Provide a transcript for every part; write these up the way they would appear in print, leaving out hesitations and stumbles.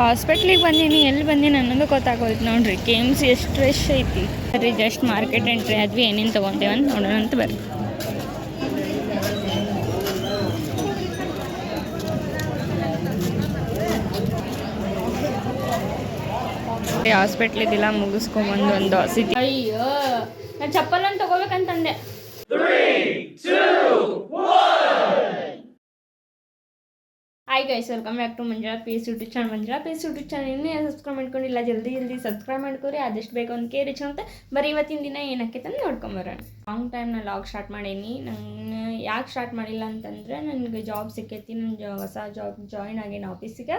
ಹಾಸ್ಪಿಟ್ಲಿಗೆ ಬಂದೀನಿ, ಎಲ್ಲಿ ಬಂದೀನಿ ಅನ್ನೋದು ಗೊತ್ತಾಗೋಯ್ತು ನೋಡ್ರಿ. KMC ಎಷ್ಟು ರಶ್ ಐತಿ. ಬರ್ರಿ ಜಸ್ಟ್ ಮಾರ್ಕೆಟ್ ಎಂಟ್ರಿ ಆದ್ವಿ, ಏನೇನು ತೊಗೊಂತೇವೆ ಅಂತ ನೋಡೋಣ ಅಂತ ಬರ್ರಿ. ಹಾಸ್ಪಿಟ್ಲಿಗೆಲ್ಲ ಮುಗಿಸ್ಕೊಂಬಂದು ಒಂದು ಸಿಟಿ. ಅಯ್ಯೋ, ನಾನು ಚಪ್ಪಲನ್ನು ತಗೋಬೇಕಂತಂದೆ. Hi guys, welcome back to Manjula peace YouTube channel. Manjula peace YouTube channel ಇನ್ನೂ ಸಬ್ಸ್ಕ್ರೈಬ್ ಮಾಡ್ಕೊಂಡಿಲ್ಲ, ಜಲ್ದಿ ಸಬ್ಸ್ಕ್ರೈಬ್ ಮಾಡ್ಕೊರಿ. ಆದಷ್ಟು ಬೇಗ ಒಂದು ಕೇರ್ ಅಂತ ಬರೀ ಇವತ್ತಿನ ದಿನ ಏನಕ್ಕೆ ತಂದು ನೋಡ್ಕೊಂಬರೋಣ. ಲಾಂಗ್ ಟೈಮ್ ನಾನು ಲಾಗ್ ಸ್ಟಾರ್ಟ್ ಮಾಡೀನಿ. ನಂಗೆ ಯಾಕೆ ಸ್ಟಾರ್ಟ್ ಮಾಡಿಲ್ಲ ಅಂತಂದರೆ, ನನಗೆ ಜಾಬ್ ಸಿಕ್ಕೈತಿ. ನನ್ನ ಹೊಸ ಜಾಬ್ ಜಾಯಿನ್ ಆಗೇನಿ ಆಫೀಸಿಗೆ.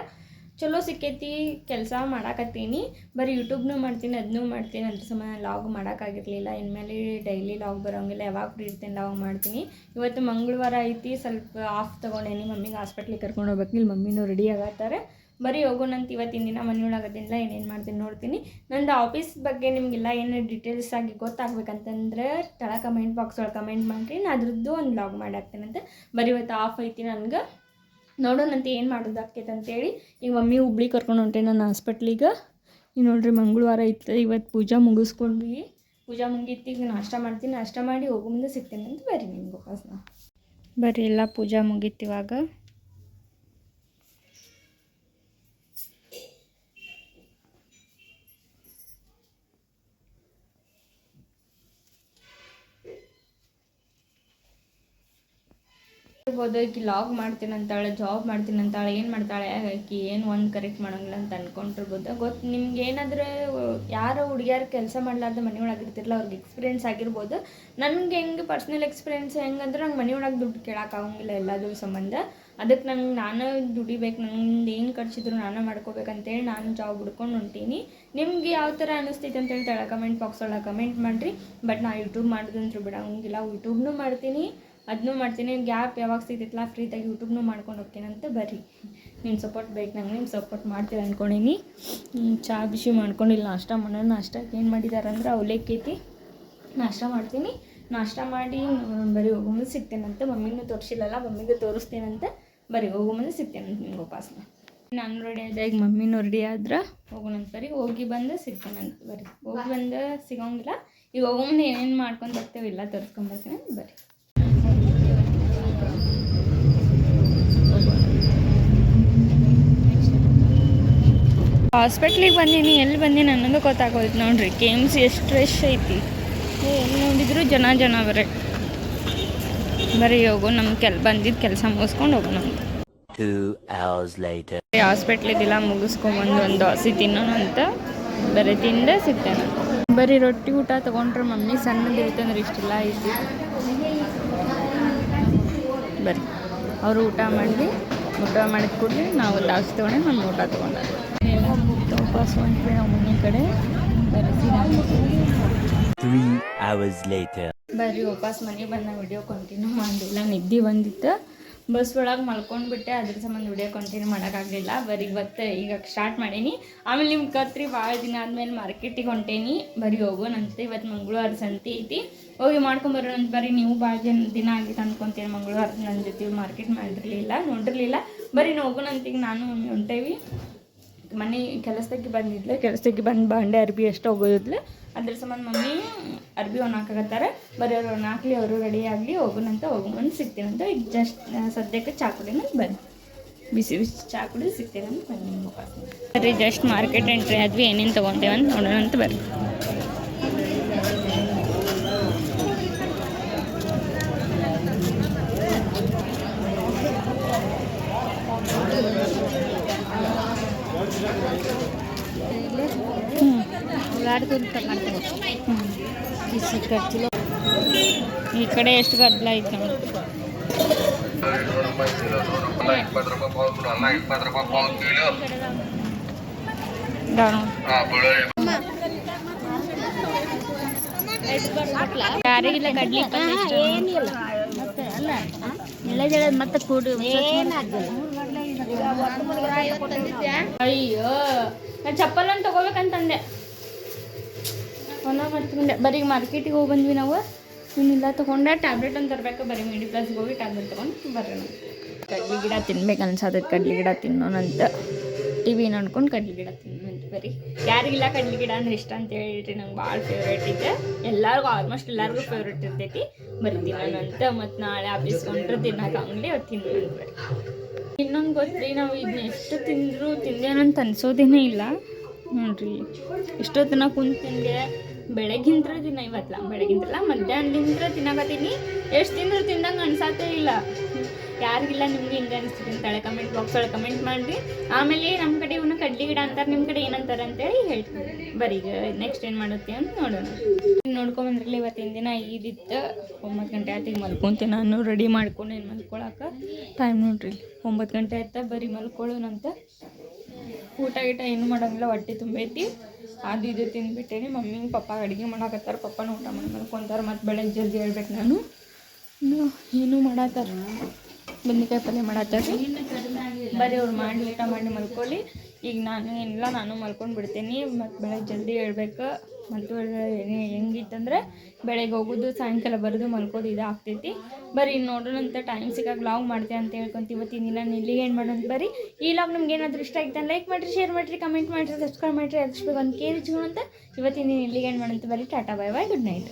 ಚಲೋ ಸಿಕ್ಕೈತಿ, ಕೆಲಸ ಮಾಡಾಕತ್ತೀನಿ. ಬರೀ ಯೂಟ್ಯೂಬ್ನೂ ಮಾಡ್ತೀನಿ, ಅದನ್ನೂ ಮಾಡ್ತೀನಿ. ಅದ್ರ ಸಮಯ ಲಾಗ್ ಮಾಡೋಕ್ಕಾಗಿರಲಿಲ್ಲ. ಇನ್ಮೇಲೆ ಡೈಲಿ ಲಾಗ್ ಬರೋಂಗಿಲ್ಲ, ಯಾವಾಗ ಫ್ರೀ ಇರ್ತೀನಿ ಲಾಗ್ ಮಾಡ್ತೀನಿ. ಇವತ್ತು ಮಂಗಳವಾರ ಐತಿ, ಸ್ವಲ್ಪ ಆಫ್ ತೊಗೊಂಡೇನಿ. ಮಮ್ಮಿಗೆ ಹಾಸ್ಪಿಟ್ಲಿಗೆ ಕರ್ಕೊಂಡು ಹೋಗ್ಬೇಕು. ಇಲ್ಲಿ ಮಮ್ಮಿನೂ ರೆಡಿ ಆಗತ್ತಾರೆ. ಬರೀ ಹೋಗೋಣಂತ ಇವತ್ತಿನ ದಿನ ಮನೆಯೊಳಗದಿಲ್ಲ, ಏನೇನು ಮಾಡ್ತೀನಿ ನೋಡ್ತೀನಿ. ನಂದು ಆಫೀಸ್ ಬಗ್ಗೆ ನಿಮಗೆಲ್ಲ ಏನು ಡೀಟೇಲ್ಸ್ ಆಗಿ ಗೊತ್ತಾಗ್ಬೇಕಂತಂದ್ರೆ ತಳ ಕಮೆಂಟ್ ಬಾಕ್ಸ್ ಒಳಗೆ ಕಮೆಂಟ್ ಮಾಡಿರಿ. ನಾನು ಅದ್ರದ್ದು ಒಂದು ಲಾಗ್ ಮಾಡಾಕ್ತೇನಂತೆ. ಬರೀ ಇವತ್ತು ಆಫ್ ಐತಿ ನನಗೆ. ನೋಡೋಣಂತ ಏನು ಮಾಡೋದಾಕೈತೆ ಅಂತೇಳಿ ಈಗ ಮಮ್ಮಿ ಹುಬ್ಳಿ ಕರ್ಕೊಂಡು ಹೊಂಟೆ ನಾನು ಹಾಸ್ಪಿಟ್ಲಿಗೆ. ಈಗ ನೋಡ್ರಿ ಮಂಗಳವಾರ ಐತೆ. ಇವತ್ತು ಪೂಜಾ ಮುಗಿಸ್ಕೊಂಡ್ವಿ. ಪೂಜಾ ಮುಗೀತಿ, ಈಗ ನಾಷ್ಟ ಮಾಡ್ತೀನಿ. ನಾಷ್ಟ ಮಾಡಿ ಹೋಗೋ ಮುಂದೆ ಸಿಗ್ತೇನೆ ಅಂತ ಬರ್ರಿ ನಿಮ್ಗೆ ವಾಪಸ್. ಬರ್ರಿ, ಎಲ್ಲ ಪೂಜಾ ಮುಗೀತಿ ಇವಾಗ. ಈಗ ಲಾಗ್ ಮಾಡ್ತೀನಿ ಅಂತಾಳೆ, ಜಾಬ್ ಮಾಡ್ತೀನಿ ಅಂತಾಳೆ, ಏನು ಮಾಡ್ತಾಳೆ ಆಕಿ, ಏನು ಒಂದು ಕರೆಕ್ಟ್ ಮಾಡೋಂಗಿಲ್ಲ ಅಂತ ಅಂದ್ಕೊಂಡಿರ್ಬೋದು. ನಿಮ್ಗೆ ಏನಾದರೂ ಯಾರೋ ಹುಡುಗಿಯಾರು ಕೆಲಸ ಮಾಡಲಾರ್ದು ಮನೆ ಒಳಗಿರ್ತಿರಲ್ಲ, ಅವ್ರಿಗೆ ಎಕ್ಸ್ಪೀರಿಯೆನ್ಸ್ ಆಗಿರ್ಬೋದು. ನನಗೆ ಹೆಂಗೆ ಪರ್ಸ್ನಲ್ ಎಕ್ಸ್ಪೀರಿಯೆನ್ಸ್ ಹೆಂಗಂದ್ರೆ, ನಂಗೆ ಮನೆ ಒಳಗೆ ದುಡ್ಡು ಕೇಳೋಕ್ಕಾಗಂಗಿಲ್ಲ ಎಲ್ಲದ್ರ ಸಂಬಂಧ. ಅದಕ್ಕೆ ನಂಗೆ ನಾನು ದುಡಿಬೇಕು, ನಂಗೆ ಏನು ಖರ್ಚಿದ್ರು ನಾನು ಮಾಡ್ಕೋಬೇಕಂತೇಳಿ ನಾನು ಜಾಬ್ ಹುಡ್ಕೊಂಡು ಹೊಂಟೀನಿ. ನಿಮ್ಗೆ ಯಾವ ಥರ ಅನ್ನಿಸ್ತೈತೆ ಅಂತೇಳಿ ತಳ ಕಮೆಂಟ್ ಬಾಕ್ಸ್ ಒಳಗೆ ಕಮೆಂಟ್ ಮಾಡಿರಿ. ಬಟ್ ನಾನು ಯೂಟ್ಯೂಬ್ ಮಾಡೋದಂತೂ ಬಿಡೋಂಗಿಲ್ಲ, ಯೂಟ್ಯೂಬ್ನೂ ಮಾಡ್ತೀನಿ, ಅದನ್ನೂ ಮಾಡ್ತೀನಿ. ಗ್ಯಾಪ್ ಯಾವಾಗ ಸಿಗ್ತೈತಲ್ಲ ಫ್ರೀದಾಗಿ ಯೂಟ್ಯೂಬ್ನೂ ಮಾಡ್ಕೊಂಡು ಹೋಗ್ತೀನಂತ ಬರ್ರಿ. ನಿಮ್ಮ ಸಪೋರ್ಟ್ ಬೇಕು ನಂಗೆ, ನಿಮ್ಮ ಸಪೋರ್ಟ್ ಮಾಡ್ತೀವಿ ಅಂದ್ಕೊಂಡೀನಿ. ಚಹಾ ಬಿಸಿ ಮಾಡ್ಕೊಂಡಿಲ್ಲ, ನಾಷ್ಟ ಮಾಡೋಣ. ನಾಷ್ಟಕ್ಕೆ ಏನು ಮಾಡಿದ್ದಾರೆ ಅಂದ್ರೆ ಅವಲಕ್ಕಿ ಐತಿ, ನಾಷ್ಟ ಮಾಡ್ತೀನಿ. ನಾಷ್ಟ ಮಾಡಿ ಬರೀ ಹೋಗೋ ಮುಂದೆ ಸಿಗ್ತೇನಂತೆ. ಮಮ್ಮಿನೂ ತೋರಿಸಿಲ್ಲಲ್ಲ, ಮಮ್ಮಿಗೆ ತೋರಿಸ್ತೇನಂತೆ. ಬರೀ ಹೋಗೋ ಮುಂದೆ ಸಿಗ್ತೇನಂತ ನಿಮ್ಗೆ ಉಪಾಸನ. ನಾನು ರೆಡಿ ಆದ, ಈಗ ಮಮ್ಮಿನೂ ರೆಡಿ ಆದ್ರೆ ಹೋಗೋಣಂತ. ಬರೀ ಹೋಗಿ ಬಂದು ಸಿಗ್ತೇನಂತ. ಬರೀ ಹೋಗಿ ಬಂದು ಸಿಗೋಂಗಿಲ್ಲ. ಈಗ ಹೋಗೋ ಮುಂದೆ ಏನೇನು ಮಾಡ್ಕೊಂಡು ಬರ್ತೀವಿ ಎಲ್ಲ ತೋರಿಸ್ಕೊಂಬರ್ತೀನಿ ಅಂತ ಬರ್ರಿ. ಹಾಸ್ಪಿಟ್ಲಿಗೆ ಬಂದೀನಿ, ಎಲ್ಲಿ ಬಂದೀನಿ ಅನ್ನೋದು ಗೊತ್ತಾಗೋಯ್ತು ನೋಡ್ರಿ. KMC ಎಷ್ಟು ರಶ್ ಐತಿ. ಎಲ್ಲಿ ನೋಡಿದ್ರು ಜನ ಬರೀ. ಬರೀ ಹೋಗೋ ನಮ್ಮ ಬಂದಿದ್ದು ಕೆಲಸ ಮುಗಿಸ್ಕೊಂಡು ಹೋಗೋಣ. 2 hours later. ಹಾಸ್ಪಿಟ್ಲಿಗೆಲ್ಲ ಮುಗಿಸ್ಕೊಂಬಂದು ಒಂದು ದೋಸೆ ತಿನ್ನೋಣ ಅಂತ ಬರೀ ತಿಂದೆ ಸಿಗ್ತೇನೆ. ಬರೀ ರೊಟ್ಟಿ ಊಟ ತೊಗೊಂಡ್ರೆ ಮಮ್ಮಿ ಸಣ್ಣದಿರುತ್ತೆ ಅಂದ್ರೆ ಇಷ್ಟೆಲ್ಲ ಐತಿ. ಬರೀ ಅವರು ಊಟ ಮಾಡಿದ ಕೂಡಲೇ ನಾವು ದಾಸ್ ತೊಗೊಂಡು ನಮ್ಮ ಊಟ ತೊಗೊಂಡು ವಾಪಸ್ ಹೊಂಟ್ವಿ ನಾವು ಮನೆ ಕಡೆ. Bari 3 hours later. ಬರೀ ವಾಪಸ್ ಮನೆಗೆ ಬಂದ ವಿಡಿಯೋ ಕಂಟಿನ್ಯೂ ಮಾಡಿಲ್ಲ, ನಿದ್ದೆ ಬಂದಿತ್ತು. ಬಸ್ ಒಳಗೆ ಮಲ್ಕೊಂಡ್ಬಿಟ್ಟೆ, ಅದ್ರ ಸಂಬಂಧ ವಿಡಿಯೋ ಕಂಟಿನ್ಯೂ ಮಾಡೋಕ್ಕಾಗಲಿಲ್ಲ. ಬರೀ ಇವತ್ತು ಈಗ ಸ್ಟಾರ್ಟ್ ಮಾಡೀನಿ. ಆಮೇಲೆ ನಿಮ್ಗೆ ಕತ್ರಿ ಭಾಳ ದಿನ ಆದಮೇಲೆ ಮಾರ್ಕೆಟಿಗೆ ಹೊಂಟೇನಿ. ಬರೀ ಹೋಗೋಣಂತೆ. ಇವತ್ತು ಮಂಗಳವಾರ ಸಂತೆ ಐತಿ, ಹೋಗಿ ಮಾಡ್ಕೊಂಬರೋಣಂತ. ಬರೀ ನೀವು ಭಾಳ ದಿನ ಆಗಿತ್ತು ಅಂದ್ಕೊತೀನಿ ಮಂಗಳವಾರ ನನ್ನ ಜೊತೆ ಮಾರ್ಕೆಟ್ ನೋಡಿರಲಿಲ್ಲ. ಬರೀ ಹೋಗೋಣಂತ. ಈಗ ನಾನು ಹೊಂಟೇವಿ. ಮನೆ ಕೆಲಸದಾಗಿ ಬಂದಿದ್ಲೆ, ಕೆಲಸದಾಗಿ ಬಂದು ಬಾಂಡೆ ಅರ್ಬಿ ಎಷ್ಟು ಹೋಗೋದಿದ್ಲೆ. ಅದ್ರ ಸಂಬಂಧ ಮಮ್ಮಿ ಅರ್ಬಿ ಹಾಕಾಕತ್ತಾರೆ. ಬರೀ ಅವ್ರು ಹಾಕ್ಲಿ, ಅವರು ರೆಡಿ ಆಗಲಿ, ಹೋಗೋಣಂತ. ಹೋಗೋಣ ಸಿಗ್ತೀನಂತ. ಈಗ ಜಸ್ಟ್ ಸದ್ಯಕ್ಕೆ ಚಾ ಕುಡಿನ ಬನ್ನಿ, ಬಿಸಿ ಚಾ ಕುಡಿ ಸಿಗ್ತೀನಂತ ಬನ್ನಿ ವಾಪಸ್. ಬರೀ ಜಸ್ಟ್ ಮಾರ್ಕೆಟ್ ಎಂಟ್ರಿ ಆದ್ವಿ, ಏನೇನು ತೊಗೊಂತೇವೆ ಅಂತ ನೋಡೋಣ ಅಂತ ಬರ್ರಿ. ಈ ಕಡೆ ಎಷ್ಟು ಗದ್ದಲ ಐತೆ ನೋಡಿ. ಯಾರಿಗಿಲ್ಲ ಕಡ್ಲಿ ಮತ್ತೆ ಕೂಡು. ಅಯ್ಯೋ, ನಾನು ಚಪ್ಪಲನ್ನು ತಗೋಬೇಕಂತಂದೆ. ಮಾಡ್ತೀನಿ. ಬರೀ ಮಾರ್ಕೆಟಿಗೆ ಹೋಗಿ ಬಂದ್ವಿ ನಾವು. ಇನ್ನಿಲ್ಲ ತೊಗೊಂಡೆ. ಟ್ಯಾಬ್ಲೆಟ್ ಅಂತ ತರಬೇಕು. ಬರೀ ಮಿಡಿ ಪ್ಲಸ್ಗೆ ಹೋಗಿ ಟ್ಯಾಬ್ಲೆಟ್ ತೊಗೊಂಡು ಬರೋಣ. ಕಡ್ಲಿ ಗಿಡ ತಿನ್ಬೇಕು ಅನ್ಸತ್ತೆ. ಕಡ್ಲಿ ಗಿಡ ತಿನ್ನೋಣಂತ ಟಿ ವಿ ನೋಡ್ಕೊಂಡು ಕಡ್ಲಿ ಗಿಡ ತಿನ್ನಂತ ಬರೀ. ಯಾರಿಗಿಲ್ಲ ಕಡ್ಲಿ ಗಿಡ ಅಂದ್ರೆ ಇಷ್ಟ ಅಂತ ಹೇಳಿರಿ, ನಂಗೆ ಭಾಳ ಫೇವ್ರೇಟ್ ಇದೆ. ಎಲ್ಲರಿಗೂ ಆಲ್ಮೋಸ್ಟ್ ಎಲ್ಲರಿಗೂ ಫೇವ್ರೇಟ್ ಇರ್ತೈತಿ. ಬರೀ ತಿನ್ನೋಣಂತ ಮತ್ತು ನಾಳೆ ಆಫೀಸ್ಕೊಂಡ್ರೆ ತಿನ್ನೋಕೆ ಅಂಗಡಿ ಅವತ್ತು ತಿನ್ನೋಣ ಬರೀ. ಇನ್ನೊಂದು ಗೊತ್ತ್ರಿ, ನಾವು ಇದನ್ನ ಎಷ್ಟು ತಿಂದರೂ ತಿಂದೇನಂತ ಅನ್ಸೋದೇನೇ ಇಲ್ಲ ನೋಡ್ರಿ. ಎಷ್ಟೊತ್ತನ ಕುಂತು ತಿಂದೆ, ಬೆಳಗ್ಗಿಂತ್ರ ತಿನ್ನ ಇವತ್ತಲ್ಲ, ಬೆಳಗ್ಗಿಂತಲ್ಲ ಮಧ್ಯಾಹ್ನದಿಂದ ತಿನ್ನಕತ್ತೀನಿ. ಎಷ್ಟು ತಿಂದರೂ ತಿಂದಂಗೆ ಅನ್ಸತ್ತೇ ಇಲ್ಲ. ಯಾರಿಗಿಲ್ಲ ನಿಮ್ಗೆ ಹಿಂಗೆ ಅನಿಸ್ತಿದೆ ಅಂತಾಳೆ ಕಮೆಂಟ್ ಬಾಕ್ಸ್ ಒಳಗೆ ಕಮೆಂಟ್ ಮಾಡಿರಿ. ಆಮೇಲೆ ನಮ್ಮ ಕಡೆ ಇವನ್ನ ಕಡ್ಲಿ ಗಿಡ ಅಂತಾರೆ, ನಿಮ್ಮ ಕಡೆ ಏನಂತಾರೆ ಅಂತೇಳಿ ಹೇಳ್ತೀನಿ. ಬರೀ ಈಗ ನೆಕ್ಸ್ಟ್ ಏನು ಮಾಡುತ್ತೆ ಅಂತ ನೋಡೋಣ. ನೋಡ್ಕೊಂಬಂದ್ರಲ್ಲ ಇವತ್ತಿನ ದಿನ ಇದಿತ್ತು. 9 ಗಂಟೆ ಆಯ್ತು, ಈಗ ಮಲ್ಕೊತೀನಿ ನಾನು. ರೆಡಿ ಮಾಡ್ಕೊಂಡು ಏನು ಮಲ್ಕೊಳಕ್ಕೆ ಟೈಮ್ ನೋಡ್ರಿ 9 ಗಂಟೆ ಆಯ್ತಾ. ಬರೀ ಮಲ್ಕೊಳ್ಳೋಣಂತ. ಊಟ ಗೀಟ ಏನು ಮಾಡೋಂಗಿಲ್ಲ, ಹೊಟ್ಟೆ ತುಂಬೈತಿ. ಅದು ಇದು ತಿಂದ್ಬಿಟ್ಟೇನೆ. ಮಮ್ಮಿ ಪಪ್ಪ ಅಡುಗೆ ಮಾಡಾಕತ್ತಾರ, ಪಪ್ಪನ ಊಟ ಮಾಡಿ ಮಲ್ಕೊಂತಾರೆ. ಮತ್ತು ಬೆಳಗ್ಗೆ ಜಲ್ದಿ ಹೇಳ್ಬೇಕು ನಾನು. ಏನೂ ಮಾಡತ್ತಾರ, ಬದ್ನಿಕಾಯಿ ಪಲ್ಯ ಮಾಡತ್ತಾರ. ಬರೀ ಅವ್ರು ಮಾಡಿ ಊಟ ಮಾಡಿ ಮಲ್ಕೊಳ್ಳಿ. ಈಗ ನಾನು ಏನಿಲ್ಲ, ನಾನು ಮಲ್ಕೊಂಡು ಬಿಡ್ತೀನಿ. ಮತ್ತು ಬೆಳಗ್ಗೆ ಜಲ್ದಿ ಹೇಳ್ಬೇಕು. ಮತ್ತು ಹೆಂಗಿತ್ತಂದ್ರೆ ಬೆಳಗ್ಗೆ ಹೋಗೋದು, ಸಾಯಂಕಾಲ ಬರೋದು, ಮಲ್ಕೋದು ಇದು ಆಗ್ತೈತಿ. ಬರೀ ನೋಡೋಣಂತ ಟೈಮ್ ಸಿಕ್ಕಾಗ ಲಾಗ್ ಮಾಡ್ತೇವೆ ಅಂತ ಹೇಳ್ಕೊಂತ ಇವತ್ತಿನ ದಿನ ಇಲ್ಲಿಗೆ ಏನು ಮಾಡೋಣ. ಬರೀ ಈ ಲಾಗ್ ನಿಮ್ಗೆ ಏನಾದರೂ ಇಷ್ಟ ಆಗಿತ್ತು ಲೈಕ್ ಮಾಡಿರಿ, ಶೇರ್ ಮಾಡಿರಿ, ಕಮೆಂಟ್ ಮಾಡಿರಿ, ಸಬ್ಸ್ಕ್ರೈಬ್ ಮಾಡಿರಿ. ಅದಷ್ಟು ಬೇಗ ಒಂದು ಕೇರ್ ಅಂತ ಇವತ್ತಿನ ದಿನ ಇಲ್ಲಿಗೆ ಏನು ಮಾಡೋಂತ. ಬರೀ ಟಾಟಾ, ಬಾಯ್ ಬಾಯ್, ಗುಡ್ ನೈಟ್.